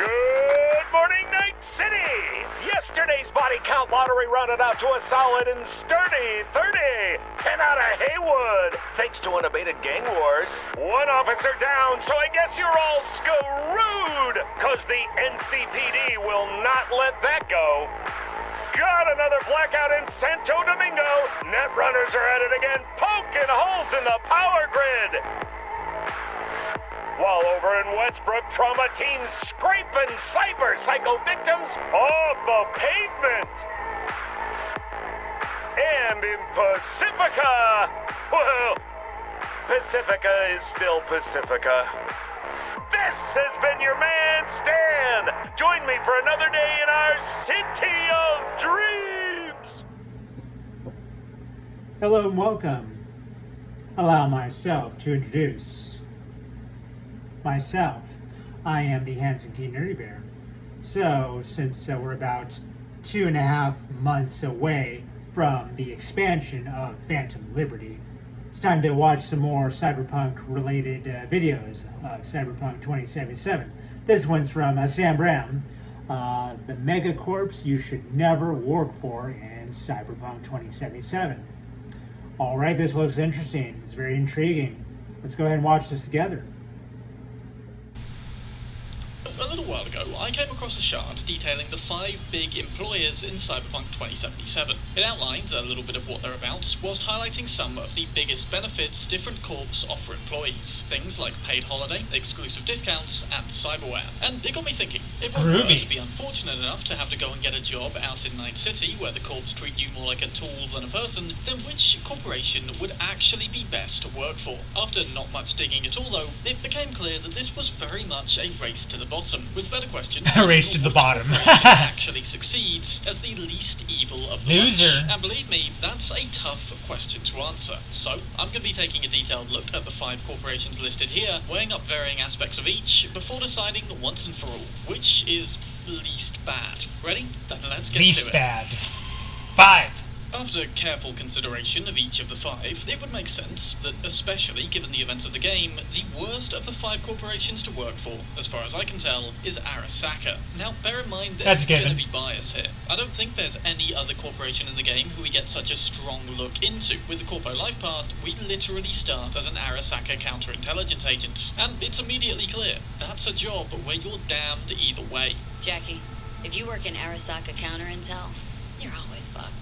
Good morning, Night City! Yesterday's body count lottery rounded out to a solid and sturdy 30. 10 out of Haywood, thanks to unabated gang wars. One officer down, so I guess you're all screwed, cause the NCPD will not let that go. Got another blackout in Santo Domingo. Net runners are at it again, poking holes in the power grid. While over in Westbrook, trauma teams scraping cyber-psycho victims off the pavement. And in Pacifica, well, Pacifica is still Pacifica. This has been your man, Stan. Join me for another day in our City of Dreams. Hello and welcome. Allow myself to introduce myself. I am the Handsome King Nerdy Bear. So, since we're about 2.5 months away from the expansion of Phantom Liberty, it's time to watch some more Cyberpunk related videos of Cyberpunk 2077. This one's from Sam Brown. The Megacorps you should never work for in Cyberpunk 2077. Alright, this looks interesting. It's very intriguing. Let's go ahead and watch this together. A little while ago, I came across a chart detailing the 5 big employers in Cyberpunk 2077. It outlines a little bit of what they're about, whilst highlighting some of the biggest benefits different corps offer employees. Things like paid holiday, exclusive discounts, and cyberware. And it got me thinking, if I were to be unfortunate enough to have to go and get a job out in Night City, where the corps treat you more like a tool than a person, then which corporation would actually be best to work for? After not much digging at all though, it became clear that this was very much a race to the bottom. With a better question, a race to the bottom. actually succeeds as the least evil of the loser. bunch. And believe me, that's a tough question to answer. So, I'm going to be taking a detailed look at the 5 corporations listed here, weighing up varying aspects of each, before deciding once and for all, which is least bad. Ready? Then let's get to it. Least bad. 5. After careful consideration of each of the 5, it would make sense that, especially given the events of the game, the worst of the 5 corporations to work for, as far as I can tell, is Arasaka. Now, bear in mind there's going to be bias here. I don't think there's any other corporation in the game who we get such a strong look into. With the Corpo Life Path, we literally start as an Arasaka counterintelligence agent, and it's immediately clear, that's a job where you're damned either way. Jackie, if you work in Arasaka counterintel, you're always fucked.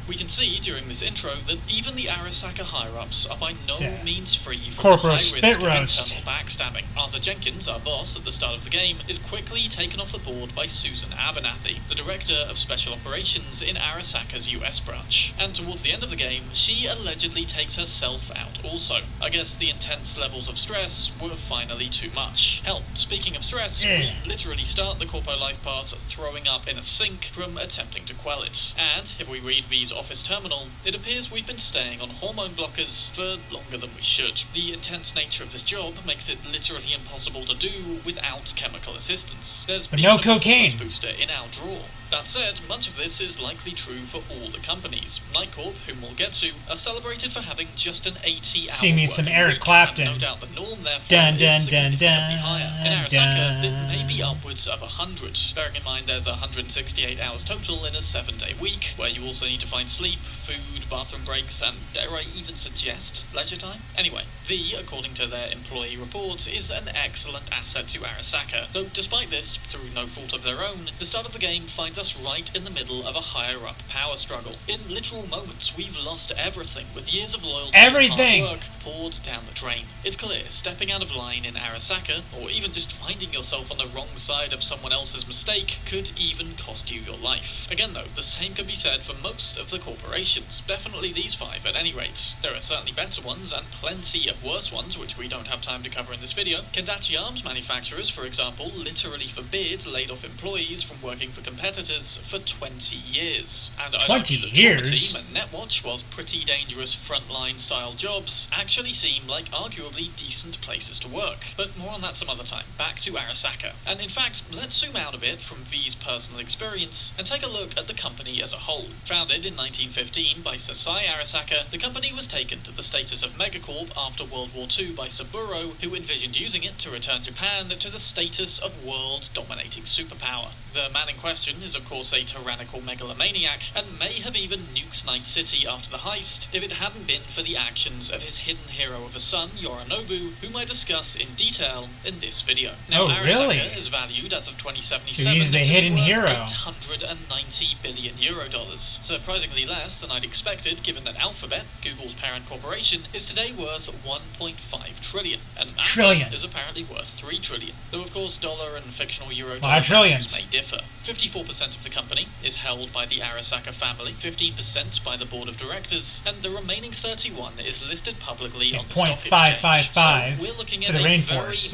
We can see during this intro that even the Arasaka higher-ups are by no means free from Corporal the high risk of roast. internal backstabbing. Arthur Jenkins, our boss at the start of the game, is quickly taken off the board by Susan Abernathy, the Director of Special Operations in Arasaka's US branch. And towards the end of the game, she allegedly takes herself out also. I guess the intense levels of stress were finally too much. Hell, speaking of stress, we literally start the Corpo Life Path throwing up in a sink from attempting to quell it. And if we read V's office terminal, it appears we've been staying on hormone blockers for longer than we should. The intense nature of this job makes it literally impossible to do without chemical assistance. There's no cocaine booster in our drawer. That said, much of this is likely true for all the companies. Nightcorp, whom we'll get to, are celebrated for having just an 80-hour See me some Eric week, Clapton. and no doubt the norm, therefore, is significantly higher. In Arasaka, it may be upwards of 100, bearing in mind there's 168 hours total in a 7-day week, where you also need to find sleep, food, bathroom breaks, and dare I even suggest leisure time? Anyway, V, according to their employee report, is an excellent asset to Arasaka, though despite this, through no fault of their own, the start of the game finds us right in the middle of a higher-up power struggle. In literal moments, we've lost everything, with years of loyalty and hard work poured down the drain. It's clear, stepping out of line in Arasaka, or even just finding yourself on the wrong side of someone else's mistake, could even cost you your life. Again though, the same can be said for most of the corporations, definitely these 5 at any rate. There are certainly better ones, and plenty of worse ones, which we don't have time to cover in this video. Kendachi arms manufacturers, for example, literally forbid laid-off employees from working for competitors competitors for 20 years. And I'd 20 argue that Trauma years? Team and Netwatch, whilst pretty dangerous frontline-style jobs, actually seem like arguably decent places to work. But more on that some other time. Back to Arasaka. And in fact, let's zoom out a bit from V's personal experience and take a look at the company as a whole. Founded in 1915 by Sasai Arasaka, the company was taken to the status of Megacorp after World War II by Saburo, who envisioned using it to return Japan to the status of world-dominating superpower. The man in question is of course a tyrannical megalomaniac, and may have even nuked Night City after the heist if it hadn't been for the actions of his hidden hero of a son, Yorinobu, whom I discuss in detail in this video. Now, Arasaka is valued as of 2077 so he's the to hidden be worth hero. 890 billion euro dollars. Surprisingly less than I'd expected, given that Alphabet, Google's parent corporation, is today worth 1.5 trillion, and Apple is apparently worth 3 trillion. Though of course dollar and fictional euro dollar values may differ. 54% of the company is held by the Arasaka family, 15% by the board of directors, and the remaining 31 is listed publicly on the stock exchange. So we're looking at a very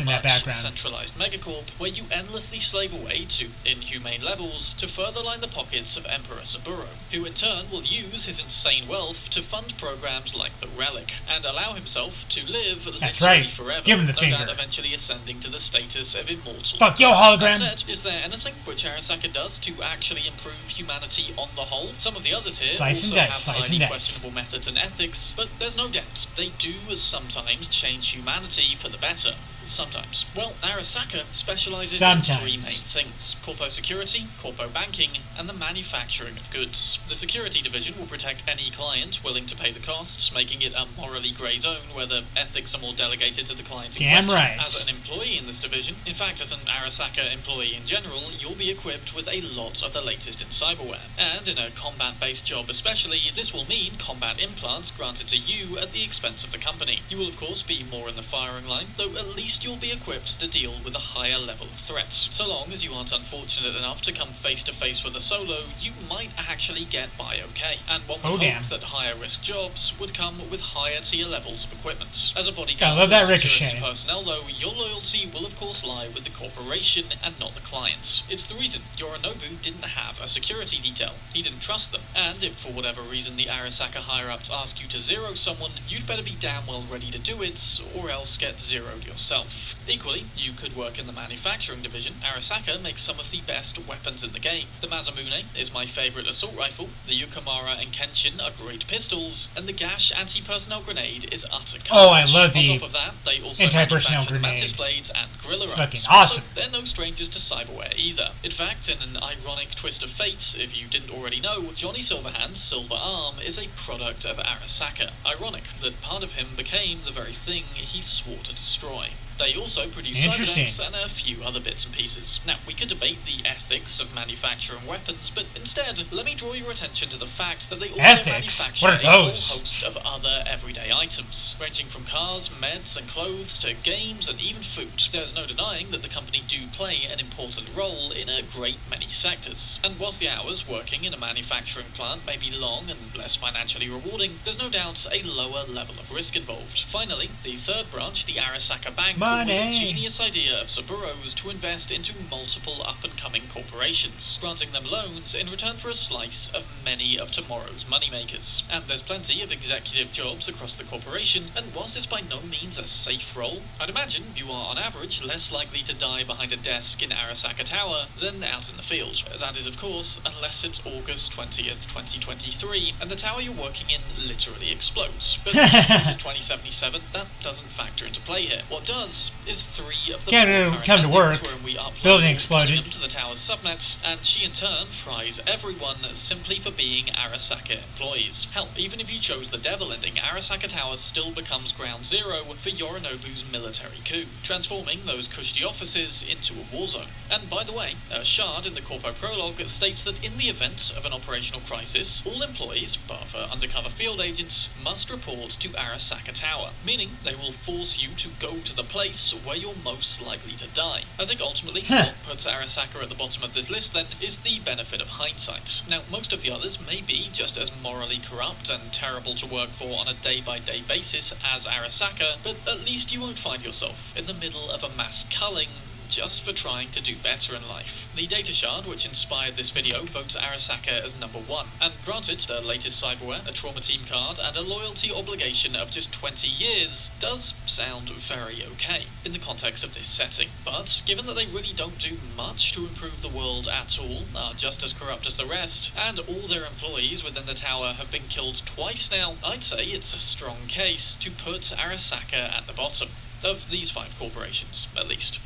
much centralized megacorp where you endlessly slave away to inhumane levels to further line the pockets of Emperor Saburo, who in turn will use his insane wealth to fund programs like the Relic and allow himself to live literally forever. Give him the finger. That eventually ascending to the status of immortal. Fuck yo, hologram. That said, is there anything which Arasaka does to actually improve humanity on the whole? Some of the others here also have highly questionable methods and ethics, but there's no doubt they do sometimes change humanity for the better. Sometimes. Well, Arasaka specializes in 3 main things: corpo security, corpo banking, and the manufacturing of goods. The security division will protect any client willing to pay the costs, making it a morally grey zone where the ethics are more delegated to the client in question. As an employee in this division, in fact as an Arasaka employee in general, you'll be equipped with a lot of the latest in cyberware. And in a combat-based job especially, this will mean combat implants granted to you at the expense of the company. You will of course be more in the firing line, though at least you'll be equipped to deal with a higher level of threats. So long as you aren't unfortunate enough to come face to face with a solo, you might actually get by okay. And one would hope that higher risk jobs would come with higher tier levels of equipment. As a bodyguard or security personnel though, your loyalty will of course lie with the corporation and not the clients. It's the reason Yorinobu didn't have a security detail. He didn't trust them, and if for whatever reason the Arasaka higher-ups ask you to zero someone, you'd better be damn well ready to do it, or else get zeroed yourself. Equally, you could work in the manufacturing division. Arasaka makes some of the best weapons in the game. The Masamune is my favourite assault rifle, the Yukamara and Kenshin are great pistols, and the Gash anti-personnel grenade is utter carnage. Oh, I love the On top of that, they also manufacture the Mantis blades and Gorilla Arms. Awesome. So they're no strangers to cyberware either. In fact, in an ironic twist of fate, if you didn't already know, Johnny Silverhand's Silver Arm is a product of Arasaka. Ironic that part of him became the very thing he swore to destroy. They also produce cybernetics and a few other bits and pieces. Now, we could debate the ethics of manufacturing weapons, but instead, let me draw your attention to the fact that they also manufacture a whole host of other everyday items, ranging from cars, meds and clothes, to games and even food. There's no denying that the company do play an important role in a great many sectors. And whilst the hours working in a manufacturing plant may be long and less financially rewarding, there's no doubt a lower level of risk involved. Finally, the third branch, the Arasaka Bank, was a genius idea of Saburo's to invest into multiple up-and-coming corporations, granting them loans in return for a slice of many of tomorrow's moneymakers. And there's plenty of executive jobs across the corporation, and whilst it's by no means a safe role, I'd imagine you are on average less likely to die behind a desk in Arasaka Tower than out in the field. That is of course, unless it's August 20th, 2023, and the tower you're working in literally explodes. But since this is 2077, that doesn't factor into play here. What does is 3 of the 4 current endings wherein we upload them to the tower's subnet, and she in turn fries everyone simply for being Arasaka employees. Hell, even if you chose the devil ending, Arasaka Tower still becomes ground zero for Yorinobu's military coup, transforming those cushy offices into a war zone. And by the way, a shard in the Corpo Prologue states that in the event of an operational crisis, all employees, bar for undercover field agents, must report to Arasaka Tower, meaning they will force you to go to the place where you're most likely to die. I think ultimately what puts Arasaka at the bottom of this list then is the benefit of hindsight. Now, most of the others may be just as morally corrupt and terrible to work for on a day-by-day basis as Arasaka, but at least you won't find yourself in the middle of a mass culling just for trying to do better in life. The data shard which inspired this video votes Arasaka as number 1, and granted, the latest cyberware, a trauma team card, and a loyalty obligation of just 20 years does sound very okay in the context of this setting, but given that they really don't do much to improve the world at all, are just as corrupt as the rest, and all their employees within the tower have been killed twice now, I'd say it's a strong case to put Arasaka at the bottom of these 5 corporations, at least.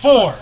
4.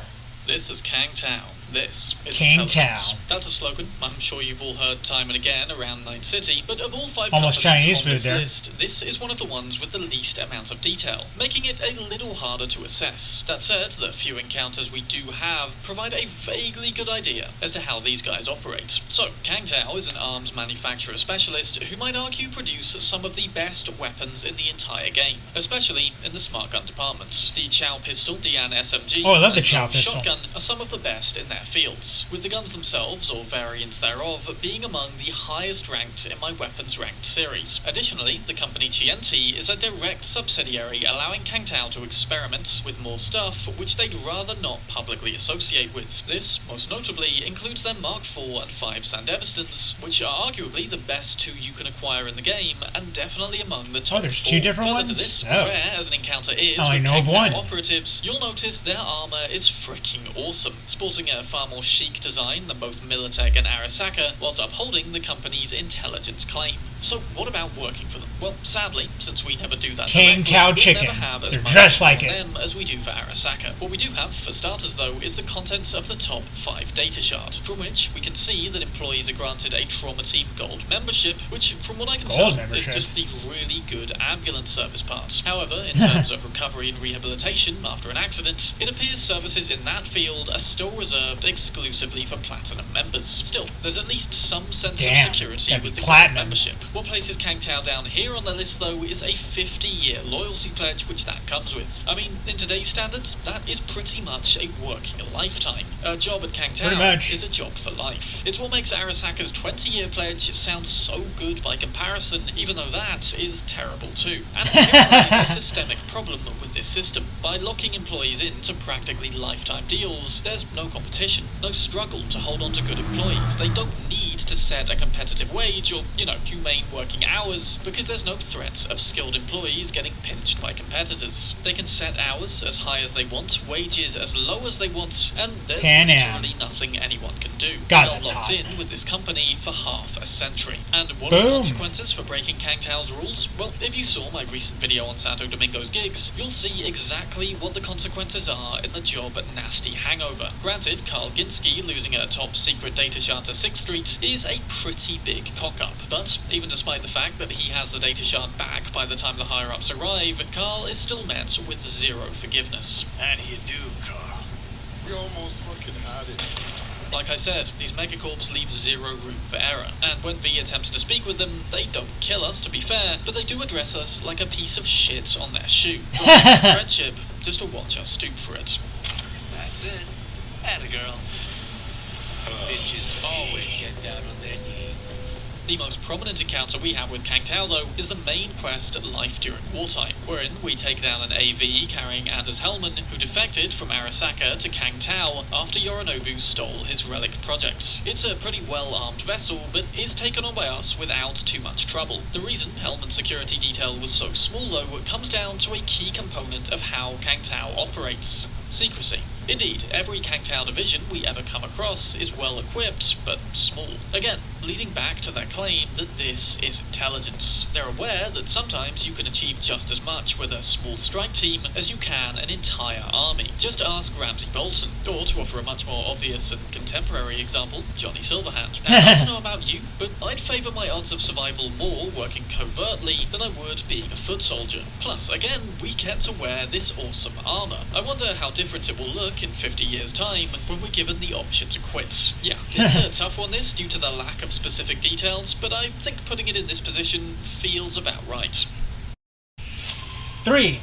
This is Kang Tao. This is Kang intelligence. Tao. That's a slogan I'm sure you've all heard time and again around Night City, but of all 5 Almost companies Chinese on food this there. list, this is one of the ones with the least amount of detail, making it a little harder to assess. That said, the few encounters we do have provide a vaguely good idea as to how these guys operate. So, Kang Tao is an arms manufacturer specialist who might argue produce some of the best weapons in the entire game, especially in the smart gun departments. The Chow pistol, Dian SMG, Oh, I love the and Chow Zhong pistol. shotgun are some of the best in their fields, with the guns themselves, or variants thereof, being among the highest ranked in my weapons ranked series. Additionally, the company Chianti is a direct subsidiary allowing Kang Tao to experiment with more stuff which they'd rather not publicly associate with. This, most notably, includes their Mark IV and 5 Sandevistons, which are arguably the best 2 you can acquire in the game, and definitely among the top there's 4. 2 different Further ones? to this, Oh. rare as an encounter is I with know Kang of Tao one. operatives, you'll notice their armor is freaking awesome, sporting a far more chic design than both Militech and Arasaka, whilst upholding the company's intelligence claim. So what about working for them? Well, sadly, since we never do that Kang directly, Tao we'll chicken. never have as They're much dressed info like on it. them as we do for Arasaka. What we do have, for starters though, is the contents of the top 5 data shard, from which we can see that employees are granted a Trauma Team Gold membership, which, from what I can Gold tell, membership. is just the really good ambulance service part. However, in terms of recovery and rehabilitation after an accident, it appears services in that field are still reserved exclusively for Platinum members. Still, there's at least some sense Damn, of security gotta be with the Gold Platinum. membership. What places Kang Tao down here on the list though is a 50-year loyalty pledge which that comes with. I mean, in today's standards, that is pretty much a working lifetime. A job at Kang Tao Pretty much. is a job for life. It's what makes Arasaka's 20-year pledge sound so good by comparison, even though that is terrible too. And there is a systemic problem with this system. By locking employees into practically lifetime deals, there's no competition, no struggle to hold on to good employees. They don't need to set a competitive wage or, humane working hours, because there's no threat of skilled employees getting pinched by competitors. They can set hours as high as they want, wages as low as they want, and there's literally nothing anyone can do. God, They are that's locked hot. in with this company for half a century. And what are the Boom. consequences for breaking Kang Tao's rules? Well, if you saw my recent video on Santo Domingo's gigs, you'll see exactly what the consequences are in the job at Nasty Hangover. Granted, Carl Ginsky losing a top secret data shard to 6th Street is a pretty big cock-up, but even despite the fact that he has the data shard back by the time the higher-ups arrive, Carl is still met with zero forgiveness. How do you do, Carl? We almost fucking had it. Like I said, these Megacorps leave zero room for error, and when V attempts to speak with them, they don't kill us, to be fair, but they do address us like a piece of shit on their shoe. Friendship, just to watch us stoop for it. That's it. Atta girl. Bitches always get down on their knees. The most prominent encounter we have with Kang Tao, though, is the main quest Life During Wartime, wherein we take down an AV carrying Anders Hellman, who defected from Arasaka to Kang Tao after Yorinobu stole his relic projects. It's a pretty well-armed vessel, but is taken on by us without too much trouble. The reason Hellman's security detail was so small, though, comes down to a key component of how Kang Tao operates: secrecy. Indeed, every Kang Tao division we ever come across is well equipped, but small. Again, leading back to their claim that this is intelligence. They're aware that sometimes you can achieve just as much with a small strike team as you can an entire army. Just ask Ramsay Bolton, or to offer a much more obvious and contemporary example, Johnny Silverhand. Now, I don't know about you, but I'd favour my odds of survival more working covertly than I would being a foot soldier. Plus, again, we get to wear this awesome armour. I wonder how different it will look in 50 years' time when we're given the option to quit. Yeah, it's a tough one this due to the lack of specific details, but I think putting it in this position feels about right. 3.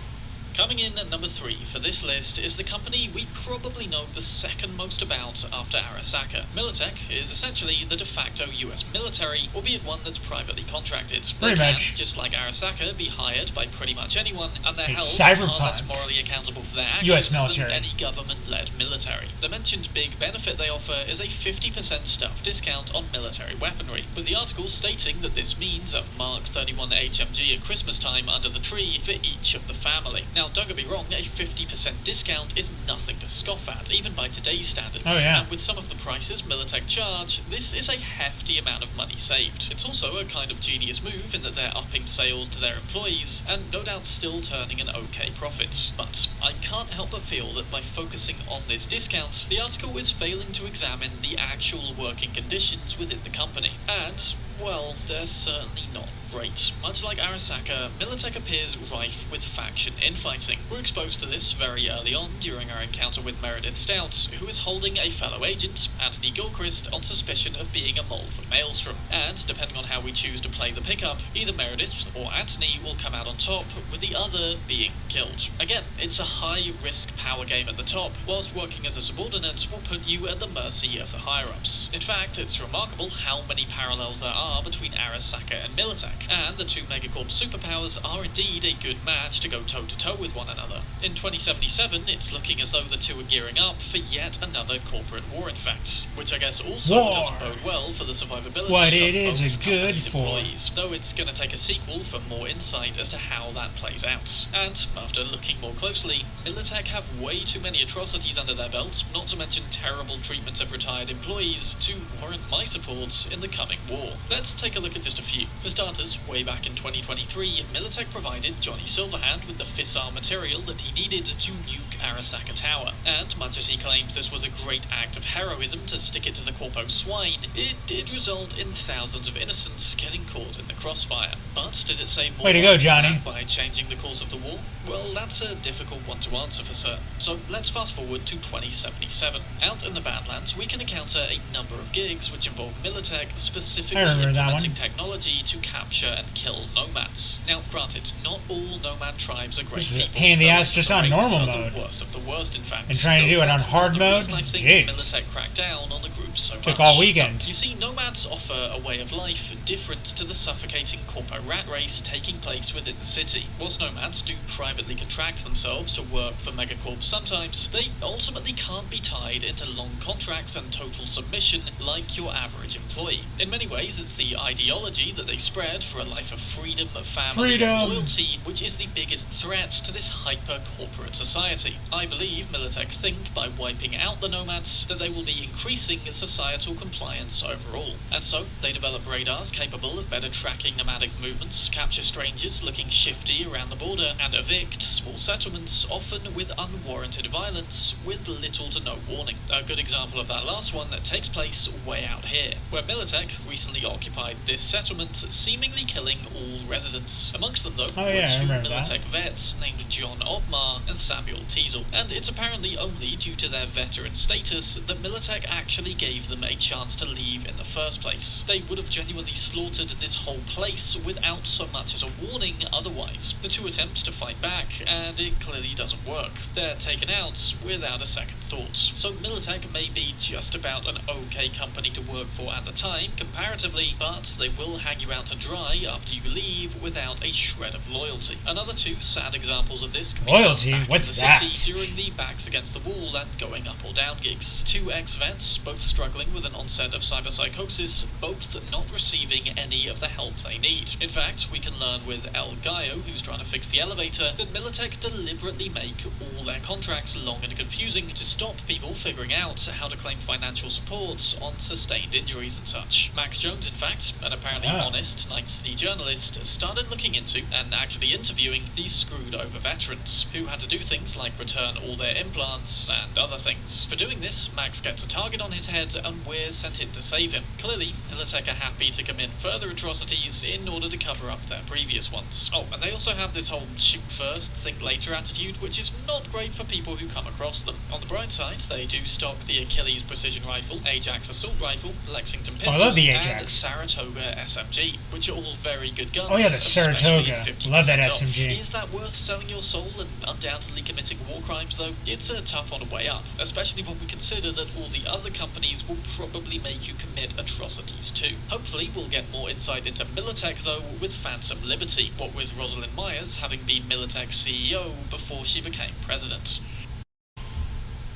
Coming in at number 3 for this list is the company we probably know the second most about after Arasaka. Militech is essentially the de facto US military, albeit one that's privately contracted. They can, just like Arasaka, be hired by pretty much anyone, and they're held far less morally accountable for their actions than any government-led military. The mentioned big benefit they offer is a 50% staff discount on military weaponry, with the article stating that this means a Mark 31 HMG at Christmas time under the tree for each of the family. Now, don't get me wrong, a 50% discount is nothing to scoff at, even by today's standards. And with some of the prices Militech charge, this is a hefty amount of money saved. It's also a kind of genius move in that they're upping sales to their employees, and no doubt still turning an okay profit. But I can't help but feel that by focusing on this discount, the article is failing to examine the actual working conditions within the company. And, well, they're certainly not great. Much like Arasaka, Militech appears rife with faction infighting. We're exposed to this very early on during our encounter with Meredith Stout, who is holding a fellow agent, Anthony Gilchrist, on suspicion of being a mole for Maelstrom. And, depending on how we choose to play the pickup, either Meredith or Anthony will come out on top, with the other being killed. Again, it's a high-risk power game at the top, whilst working as a subordinate will put you at the mercy of the higher-ups. In fact, it's remarkable how many parallels there are between Arasaka and Militech. And the two Megacorp superpowers are indeed a good match to go toe-to-toe with one another. In 2077, it's looking as though the two are gearing up for yet another corporate war, in fact, which I guess also doesn't bode well for the survivability of both companies' employees, though it's going to take a sequel for more insight as to how that plays out. And, after looking more closely, Militech have way too many atrocities under their belts, not to mention terrible treatment of retired employees, to warrant my support in the coming war. Let's take a look at just a few. For starters, way back in 2023, Militech provided Johnny Silverhand with the fissile material that he needed to nuke Arasaka Tower, and much as he claims this was a great act of heroism to stick it to the Corpo swine, it did result in thousands of innocents getting caught in the crossfire. But did it save more lives than that by changing the course of the war? Well, that's a difficult one to answer for certain. So let's fast forward to 2077. Out in the Badlands, we can encounter a number of gigs which involve Militech specifically implementing technology to capture and kill nomads. Now, granted, not all nomad tribes are great people. Pain in the ass just on normal mode. The worst of the worst, in fact. And trying to do it on hard mode? I think Militech cracked down on the group so much. Took all weekend. You see, nomads offer a way of life different to the suffocating corpo rat race taking place within the city. Whilst nomads do privately contract themselves to work for Megacorp sometimes, they ultimately can't be tied into long contracts and total submission like your average employee. In many ways, it's the ideology that they spread for a life of freedom, family, and loyalty, which is the biggest threat to this hyper-corporate society. I believe Militech think by wiping out the nomads that they will be increasing societal compliance overall. And so, they develop radars capable of better tracking nomadic movements, capture strangers looking shifty around the border, and evict small settlements, often with unwarranted violence, with little to no warning. A good example of that last one takes place way out here, where Militech recently occupied this settlement, seemingly killing all residents. Amongst them, though, were two Militech vets named John Otmar and Samuel Teasel, and it's apparently only due to their veteran status that Militech actually gave them a chance to leave in the first place. They would have genuinely slaughtered this whole place without so much as a warning otherwise. The two attempt to fight back, and it clearly doesn't work. They're taken out without a second thought. So Militech may be just about an okay company to work for at the time, comparatively, but they will hang you out to dry after you leave without a shred of loyalty. Another two sad examples of this can be found back in the city during the backs against the wall and going up or down gigs. Two ex-vets, both struggling with an onset of cyberpsychosis, both not receiving any of the help they need. In fact, we can learn with El Gallo, who's trying to fix the elevator, that Militech deliberately make all their contracts long and confusing to stop people figuring out how to claim financial support on sustained injuries and such. Max Jones, in fact, an apparently honest Night City journalist, started looking into and actually interviewing these screwed over veterans, who had to do things like return all their implants and other things. For doing this, Max gets a target on his head and we're sent in to save him. Clearly, Militech are happy to commit further atrocities in order to cover up their previous ones. Oh, and they also have this whole shoot first first, think later attitude, which is not great for people who come across them. On the bright side, they do stock the Achilles precision rifle, Ajax assault rifle, Lexington pistol, I love the and Ajax. Saratoga SMG, which are all very good guns. Oh yeah, the especially at Saratoga. 50% Love that off. SMG. Is that worth selling your soul and undoubtedly committing war crimes, though? It's a tough one to weigh up, especially when we consider that all the other companies will probably make you commit atrocities too. Hopefully, we'll get more insight into Militech, though, with Phantom Liberty, what with Rosalind Myers having been Militech's CEO before she became president.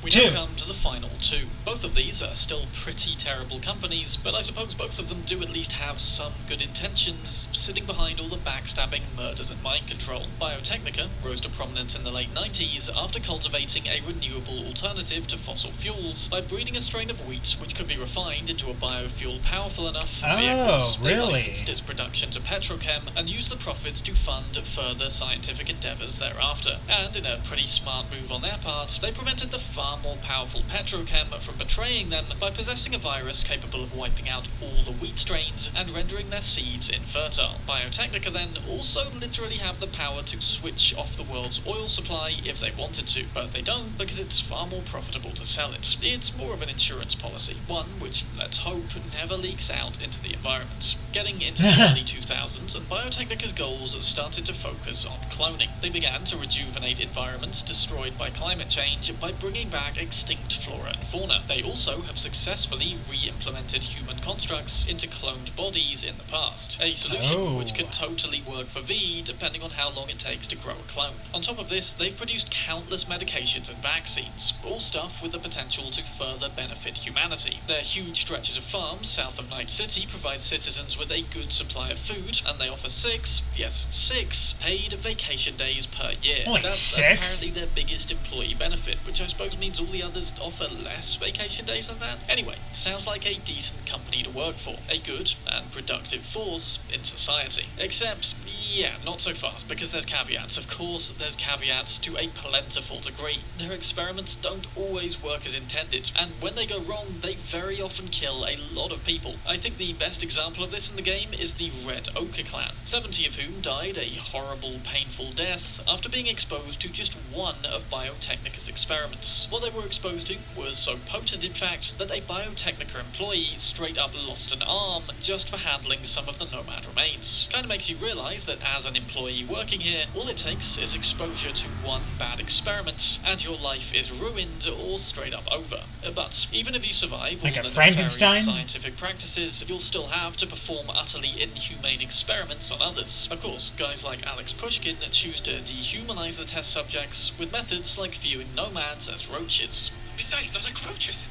We now come to the final two. Both of these are still pretty terrible companies, but I suppose both of them do at least have some good intentions sitting behind all the backstabbing, murders and mind control. Biotechnica rose to prominence in the late 90s after cultivating a renewable alternative to fossil fuels by breeding a strain of wheat which could be refined into a biofuel powerful enough for vehicles. They licensed its production to Petrochem and used the profits to fund further scientific endeavours thereafter. And in a pretty smart move on their part, they prevented the far more powerful Petrochem from betraying them by possessing a virus capable of wiping out all the wheat strains and rendering their seeds infertile. Biotechnica then also literally have the power to switch off the world's oil supply if they wanted to, but they don't because it's far more profitable to sell it. It's more of an insurance policy, one which, let's hope, never leaks out into the environment. Getting into the early 2000s, and Biotechnica's goals started to focus on cloning. They began to rejuvenate environments destroyed by climate change by bringing back extinct flora and fauna. They also have successfully re-implemented human constructs into cloned bodies in the past, a solution which could totally work for V depending on how long it takes to grow a clone. On top of this, they've produced countless medications and vaccines, all stuff with the potential to further benefit humanity. Their huge stretches of farms south of Night City provide citizens with a good supply of food, and they offer six paid vacation days per year. That's apparently their biggest employee benefit, which I suppose means all the others offer less vacation days than that. Anyway, sounds like a decent company to work for, a good and productive force in society. Except, yeah, not so fast, because there's caveats. Of course, there's caveats to a plentiful degree. Their experiments don't always work as intended, and when they go wrong, they very often kill a lot of people. I think the best example of this in the game is the Red Ochre clan, 70 of whom died a horrible, painful death after being exposed to just one of Biotechnica's experiments. What they were exposed to was so potent, in fact, that a Biotechnica employee straight up lost an arm just for handling some of the Nomad remains. Kinda makes you realise that as an employee working here, all it takes is exposure to one bad experiment, and your life is ruined or straight up over. But even if you survive all the nefarious scientific practices, you'll still have to perform utterly inhumane experiments on others. Of course, guys like Alex Pushkin choose to dehumanize the test subjects with methods like viewing nomads as roaches. Besides, they're like roaches.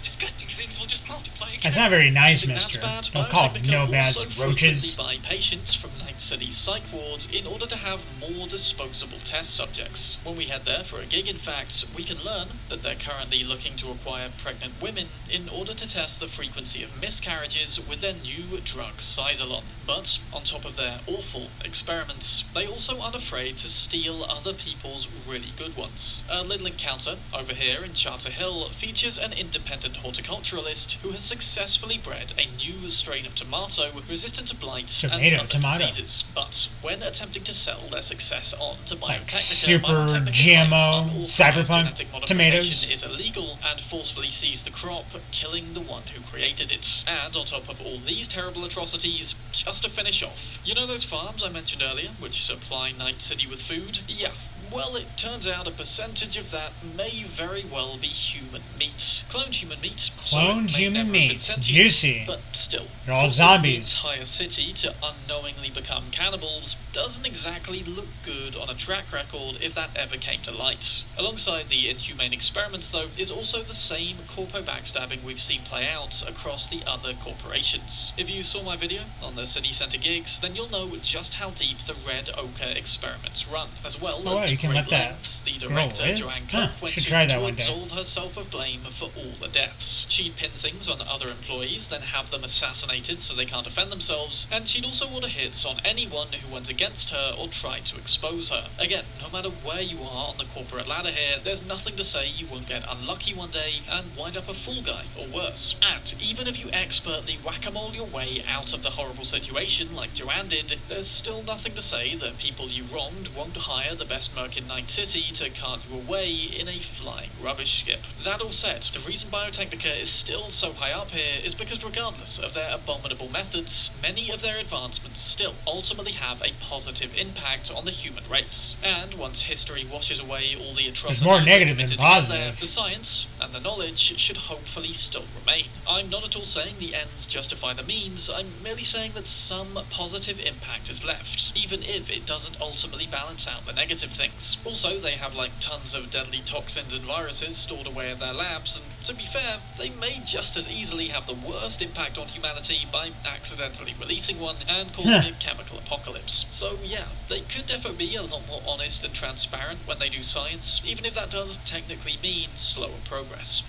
Disgusting things will just multiply again. That's not very nice, mister. Don't call them nomads roaches. Buy patients from Night City's psych ward in order to have more disposable test subjects. When we head there for a gig, in fact, we can learn that they're currently looking to acquire pregnant women in order to test the frequency of miscarriages with their new drug Cyzalon. But on top of their awful experiments, they also aren't afraid to steal other people's really good ones. A little encounter over here in Charter Hill features an independent horticulturalist who has successfully bred a new strain of tomato resistant to blight and other diseases. But when attempting to sell their success on to Biotechnica, Super GMO Cyberpunk tomatoes is illegal and forcefully seized the crop, killing the one who created it. And on top of all these terrible atrocities, just to finish off, you know those farms I mentioned earlier, which supply Night City with food? Yeah. Well, it turns out a percentage of that may very well be human meat. Cloned human meat. Cloned human meat. Juicy. But still, they're all zombies. The entire city to unknowingly become cannibals doesn't exactly look good on a track record if that ever came to light. Alongside the inhumane experiments, though, is also the same corpo backstabbing we've seen play out across the other corporations. If you saw my video on the city centre gigs, then you'll know just how deep the Red Ochre experiments run, as well as the can let that lengths, the girl director, live? Joanne Huh, Cook, went should try that to one day. absolve herself of blame for all the deaths. She'd pin things on other employees, then have them assassinated so they can't defend themselves, and she'd also order hits on anyone who went against her or tried to expose her. Again, no matter where you are on the corporate ladder here, there's nothing to say you won't get unlucky one day and wind up a fall guy, or worse. And even if you expertly whack-a-mole your way out of the horrible situation like Joanne did, there's still nothing to say that people you wronged won't hire the best merc in Night City to cart you away in a flying rubbish skip. That all said, the reason Biotechnica is still so high up here is because regardless of their abominable methods, many of their advancements still ultimately have a positive impact on the human race. And once history washes away all the atrocities more negative they than committed to get positive. there, the science and the knowledge should hopefully still remain. I'm not at all saying the ends justify the means, I'm merely saying that some positive impact is left, even if it doesn't ultimately balance out the negative things. Also, they have like tons of deadly toxins and viruses stored away in their labs, and to be fair, they may just as easily have the worst impact on humanity by accidentally releasing one and causing a chemical apocalypse. So yeah, they could definitely be a lot more honest and transparent when they do science, even if that does technically mean slower progress.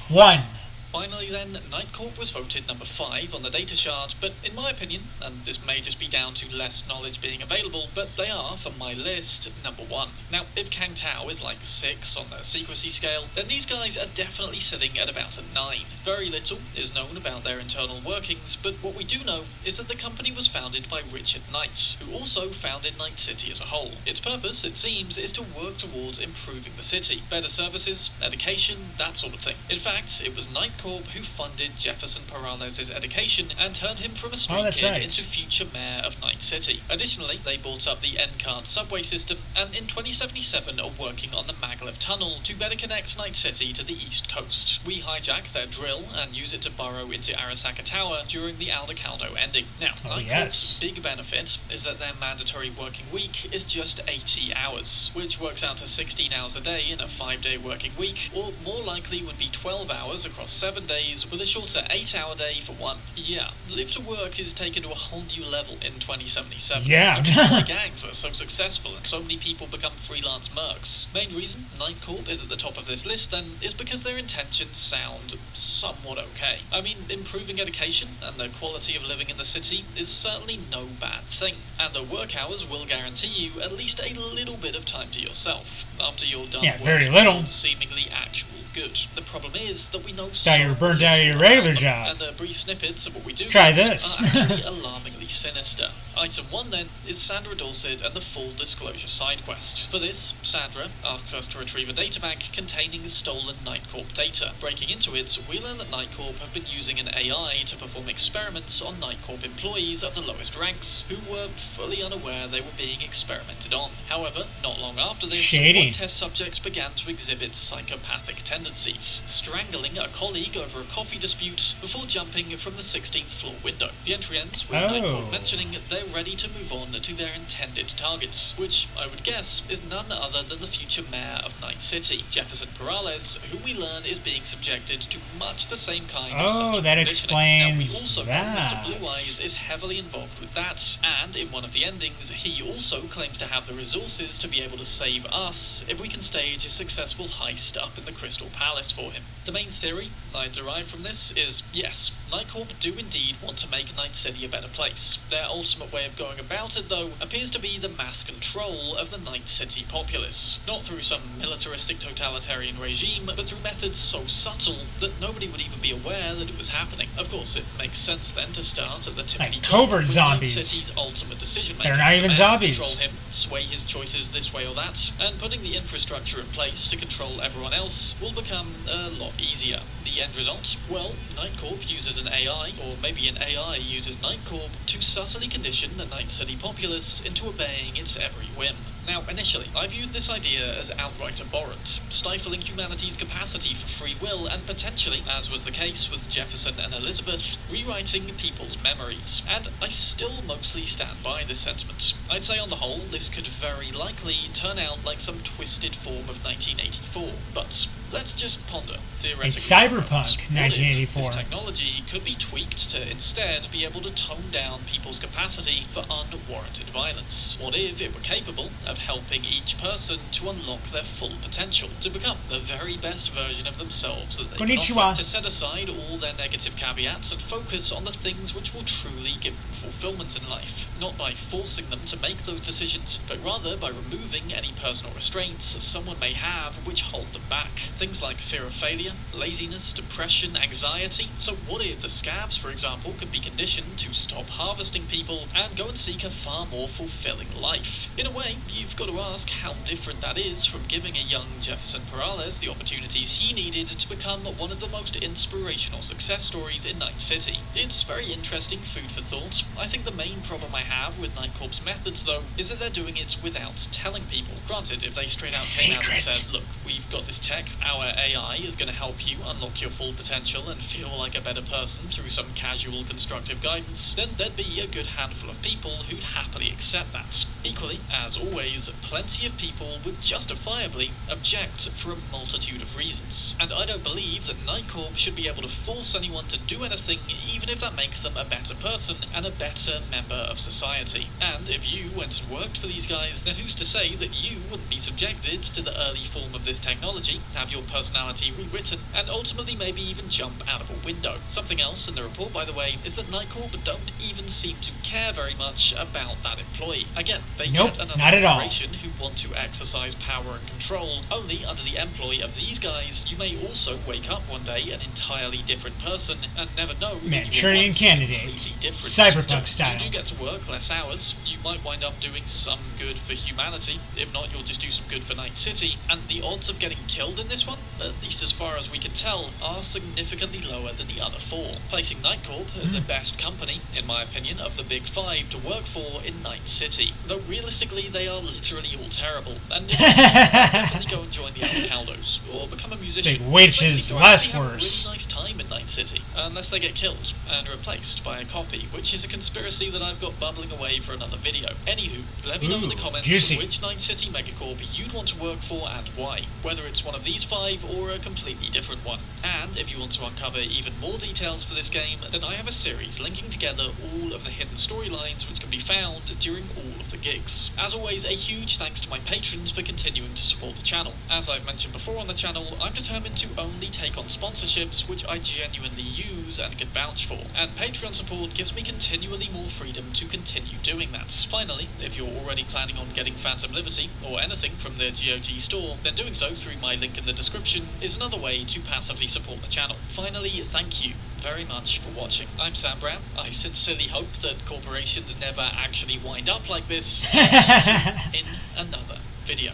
1. Finally then, Night Corp was voted number 5 on the data shard, but in my opinion, and this may just be down to less knowledge being available, but they are, for my list, number 1. Now, if Kang Tao is like 6 on the secrecy scale, then these guys are definitely sitting at about a 9. Very little is known about their internal workings, but what we do know is that the company was founded by Richard Knight, who also founded Night City as a whole. Its purpose, it seems, is to work towards improving the city. Better services, education, that sort of thing. In fact, it was Night Corp who funded Jefferson Peralez's education and turned him from a street kid into future mayor of Night City. Additionally, they bought up the N-Cart subway system and in 2077 are working on the Maglev Tunnel to better connect Night City to the east coast. We hijack their drill and use it to burrow into Arasaka Tower during the Aldecaldo ending. Now, Night Corp's big benefit is that their mandatory working week is just 80 hours, which works out to 16 hours a day in a 5-day working week, or more likely would be 12 hours across 7 days with a shorter 8-hour day for one. Yeah, live to work is taken to a whole new level in 2077. Yeah. No wonder why gangs are so successful and so many people become freelance mercs. Main reason Night Corp is at the top of this list then is because their intentions sound somewhat okay. I mean, improving education and the quality of living in the city is certainly no bad thing, and the work hours will guarantee you at least a little bit of time to yourself after you're done working towards seemingly actual good. The problem is that we know so you're burnt out of your regular job. and the brief snippets of what we do Try get this. are actually alarmingly sinister. Item 1 then is Sandra Dorset and the full disclosure side quest. For this, Sandra asks us to retrieve a databank containing stolen Night Corp data. Breaking into it, we learn that Night Corp have been using an AI to perform experiments on Night Corp employees of the lowest ranks, who were fully unaware they were being experimented on. However, not long after this, one test subject began to exhibit psychopathic tendencies, strangling a colleague over a coffee dispute before jumping from the 16th floor window. The entry ends with Night Corp mentioning they're ready to move on to their intended targets, which I would guess is none other than the future mayor of Night City, Jefferson Peralez, whom we learn is being subjected to much the same kind of social that conditioning. explains Now, we also know that. Mr. Blue Eyes is heavily involved with that, and in one of the endings, he also claims to have the resources to be able to save us if we can stage a successful heist up in the Crystal Palace for him. The main theory I derive from this is, yes, Night Corp do indeed want to make Night City a better place. Their ultimate way of going about it, though, appears to be the mass control of the Night City populace. Not through some militaristic totalitarian regime, but through methods so subtle that nobody would even be aware that it was happening. Of course, it makes sense then to start at the tippity top covert with zombies. Night City's ultimate decision maker. They're not even zombies. Control him, sway his choices this way or that, and putting the infrastructure in place to control everyone else will become a lot easier. The end result? Well, Night Corp uses an AI, or maybe an AI uses Night Corp, to subtly condition the Night City populace into obeying its every whim. Now, initially, I viewed this idea as outright abhorrent, stifling humanity's capacity for free will and potentially, as was the case with Jefferson and Elizabeth, rewriting people's memories. And I still mostly stand by this sentiment. I'd say on the whole, this could very likely turn out like some twisted form of 1984, but let's just ponder, theoretically. Cyberpunk 1984. This technology could be tweaked to instead be able to tone down people's capacity for unwarranted violence. What if it were capable of helping each person to unlock their full potential, to become the very best version of themselves that they can offer, to set aside all their negative caveats and focus on the things which will truly give them fulfillment in life, not by forcing them to make those decisions, but rather by removing any personal restraints someone may have which hold them back. Things like fear of failure, laziness, depression, anxiety. So what if the scavs, for example, can be conditioned to stop harvesting people and go and seek a far more fulfilling life? In a way, you've got to ask how different that is from giving a young Jefferson Peralez the opportunities he needed to become one of the most inspirational success stories in Night City. It's very interesting food for thought. I think the main problem I have with Night Corps' methods, though, is that they're doing it without telling people. Granted, if they straight out came out and said, look, we've got this tech, our AI is going to help you unlock your full potential and feel like a better person through some casual constructive guidance, then there'd be a good handful of people who'd happily accept that. Equally, as always, plenty of people would justifiably object for a multitude of reasons. And I don't believe that Night Corps should be able to force anyone to do anything, even if that makes them a better person and a better member of society. And if you went and worked for these guys, then who's to say that you wouldn't be subjected to the early form of this technology, have your personality rewritten, and ultimately maybe even jump out of a window. Something else in the report, by the way, is that Night Corps don't even seem to care very much about that employee. Again, they get another corporation who want to exercise power and control. Only under the employ of these guys, you may also wake up one day an entirely different person and never know that you were once completely different. Cyberpunk style. You do get to work less hours. You might wind up doing some good for humanity. If not, you'll just do some good for Night City. And the odds of getting killed in this one, at least as far as we can tell, are significantly lower than the other four, placing Night Corps as the best company, in my opinion, of the big five to work for in Night City. Though realistically, they are literally all terrible. And if you definitely go and join the Alcaldos, or become a musician, which is less have worse. A really nice time in Night City, unless they get killed and replaced by a copy, which is a conspiracy that I've got bubbling away for another video. Anywho, let me know in the comments which Night City Megacorp you'd want to work for and why, whether it's one of these five or a completely different one. And if you want to uncover even more details for this game, then I have a series linking together all of the hidden storylines which can be found during all of the gigs. As always, a huge thanks to my patrons for continuing to support the channel. As I've mentioned before on the channel, I'm determined to only take on sponsorships which I genuinely use and can vouch for, and Patreon support gives me continually more freedom to continue doing that. Finally, if you're already planning on getting Phantom Liberty, or anything from the GOG store, then doing so through my link in the description is another way to passively support the channel. Finally, thank you very much for watching. I'm Sam Brown. I sincerely hope that corporations never actually wind up like this. I'll see you soon in another video.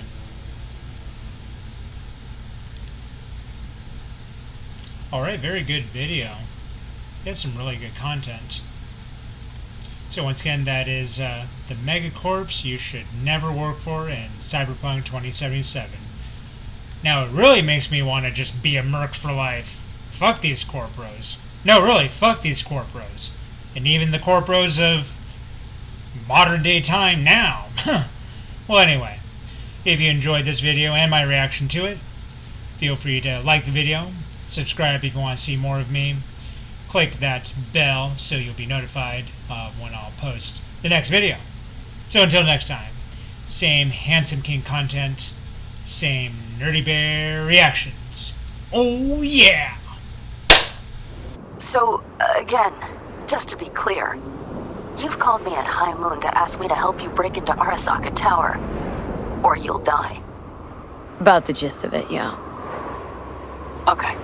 Alright, very good video. He has some really good content. So once again, that is the Megacorps you should never work for in Cyberpunk 2077. Now it really makes me want to just be a merc for life. Fuck these corporos. No, really, fuck these corporos. And even the corporos of modern day time now. Well, anyway, if you enjoyed this video and my reaction to it, feel free to like the video, subscribe if you want to see more of me, click that bell so you'll be notified when I'll post the next video. So until next time, same Handsome King content, same Nerdy Bear reactions. Oh yeah! So, again, just to be clear, you've called me at High Moon to ask me to help you break into Arasaka Tower, or you'll die. About the gist of it, yeah. Okay.